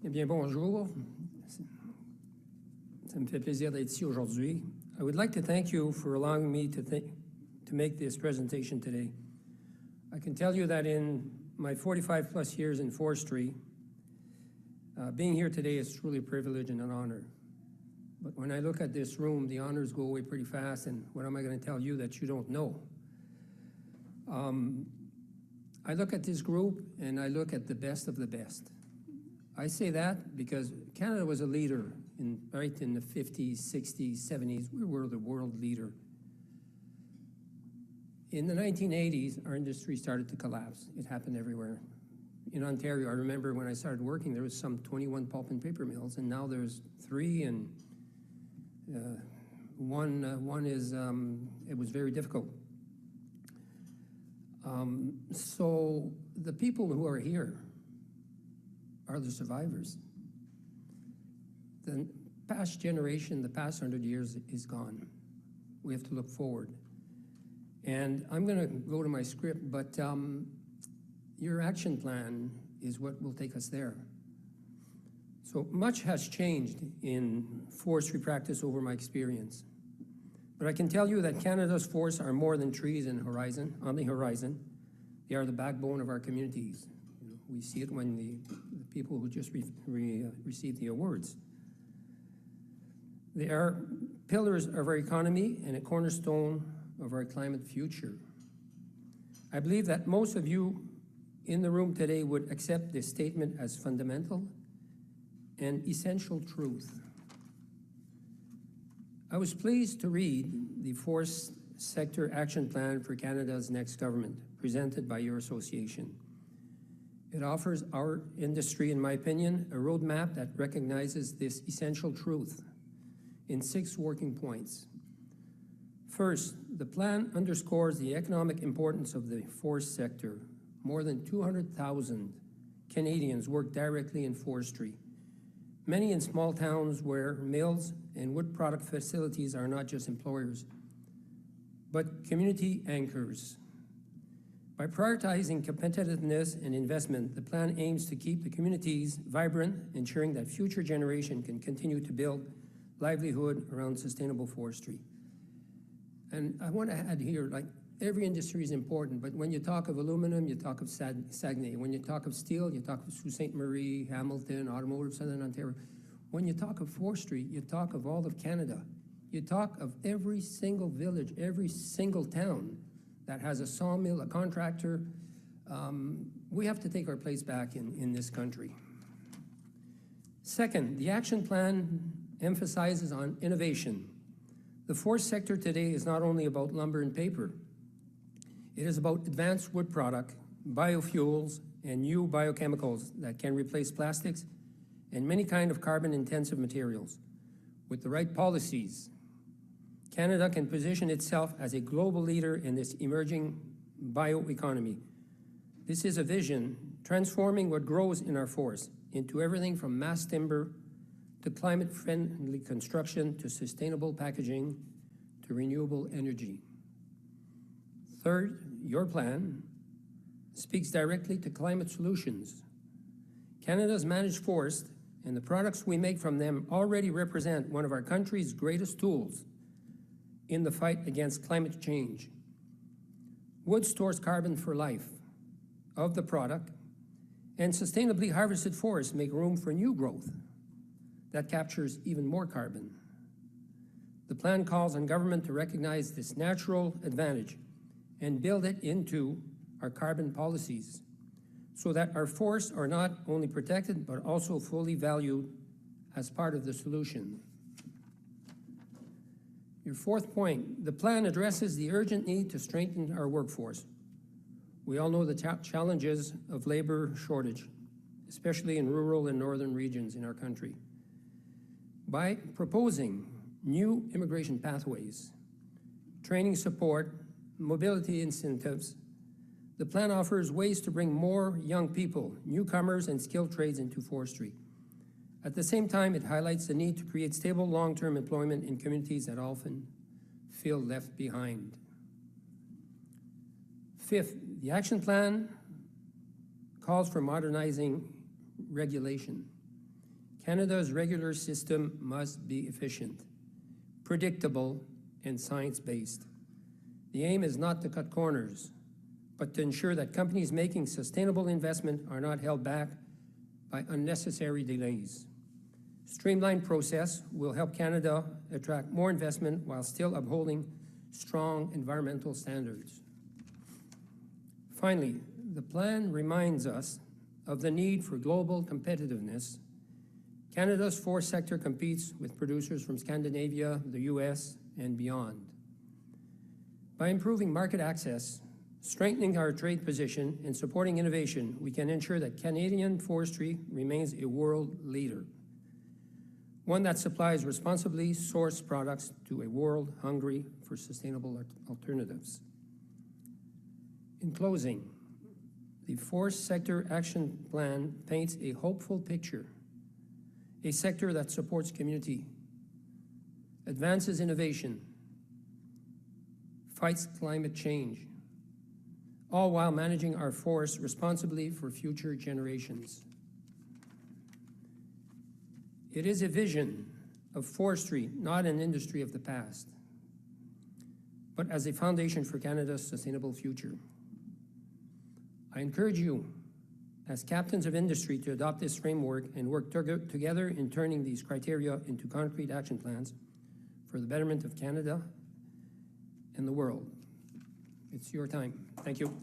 Eh bien, bonjour. Ça me fait plaisir d'être ici aujourd'hui. I would like to thank you for allowing me to make this presentation today. I can tell you that in my 45 plus years in forestry, being here today is truly a privilege and an honor. But when I look at this room, the honors go away pretty fast, and what am I going to tell you that you don't know? I look at this group and I look at the best of the best. I say that because Canada was a leader right in the 50s, 60s, 70s. We were the world leader. In the 1980s, our industry started to collapse. It happened everywhere. In Ontario, I remember when I started working, there was some 21 pulp and paper mills, and now there's 3, and one is, it was very difficult. So the people who are here are the survivors. The past generation, the past 100 years is gone. We have to look forward. And I'm going to go to my script, but your action plan is what will take us there. So much has changed in forestry practice over my experience. But I can tell you that Canada's forests are more than trees on the horizon. They are the backbone of our communities. We see it when the people who just received the awards. They are pillars of our economy and a cornerstone of our climate future. I believe that most of you in the room today would accept this statement as fundamental and essential truth. I was pleased to read the Forest Sector Action Plan for Canada's next government, presented by your association. It offers our industry, in my opinion, a roadmap that recognizes this essential truth in 6 working points. First, the plan underscores the economic importance of the forest sector. More than 200,000 Canadians work directly in forestry, many in small towns where mills and wood product facilities are not just employers, but community anchors. By prioritizing competitiveness and investment, the plan aims to keep the communities vibrant, ensuring that future generations can continue to build livelihood around sustainable forestry. And I want to add here, like, every industry is important, but when you talk of aluminum, you talk of Saguenay. When you talk of steel, you talk of Sault Ste. Marie, Hamilton, automotive, Southern Ontario. When you talk of forestry, you talk of all of Canada. You talk of every single village, every single town that has a sawmill, a contractor. We have to take our place back in this country. Second, the action plan emphasizes on innovation. The forest sector today is not only about lumber and paper. It is about advanced wood product, biofuels, and new biochemicals that can replace plastics and many kinds of carbon-intensive materials. With the right policies, Canada can position itself as a global leader in this emerging bioeconomy. This is a vision transforming what grows in our forests into everything from mass timber to climate-friendly construction to sustainable packaging to renewable energy. Third, your plan speaks directly to climate solutions. Canada's managed forests and the products we make from them already represent one of our country's greatest tools in the fight against climate change. Wood stores carbon for life of the product, and sustainably harvested forests make room for new growth that captures even more carbon. The plan calls on government to recognize this natural advantage and build it into our carbon policies so that our forests are not only protected but also fully valued as part of the solution. Your fourth point, the plan addresses the urgent need to strengthen our workforce. We all know the challenges of labor shortage, especially in rural and northern regions in our country. By proposing new immigration pathways, training support, mobility incentives, the plan offers ways to bring more young people, newcomers, and skilled trades into forestry. At the same time, it highlights the need to create stable long-term employment in communities that often feel left behind. Fifth, the action plan calls for modernizing regulation. Canada's regular system must be efficient, predictable, and science-based. The aim is not to cut corners, but to ensure that companies making sustainable investment are not held back by unnecessary delays. Streamlined process will help Canada attract more investment while still upholding strong environmental standards. Finally, the plan reminds us of the need for global competitiveness. Canada's forest sector competes with producers from Scandinavia, the US, and beyond. By improving market access, strengthening our trade position, and supporting innovation, we can ensure that Canadian forestry remains a world leader, one that supplies responsibly sourced products to a world hungry for sustainable alternatives. In closing, the Forest Sector Action Plan paints a hopeful picture, a sector that supports community, advances innovation, fights climate change, all while managing our forests responsibly for future generations. It is a vision of forestry, not an industry of the past, but as a foundation for Canada's sustainable future. I encourage you, as captains of industry, to adopt this framework and work together in turning these criteria into concrete action plans for the betterment of Canada and the world. It's your time. Thank you.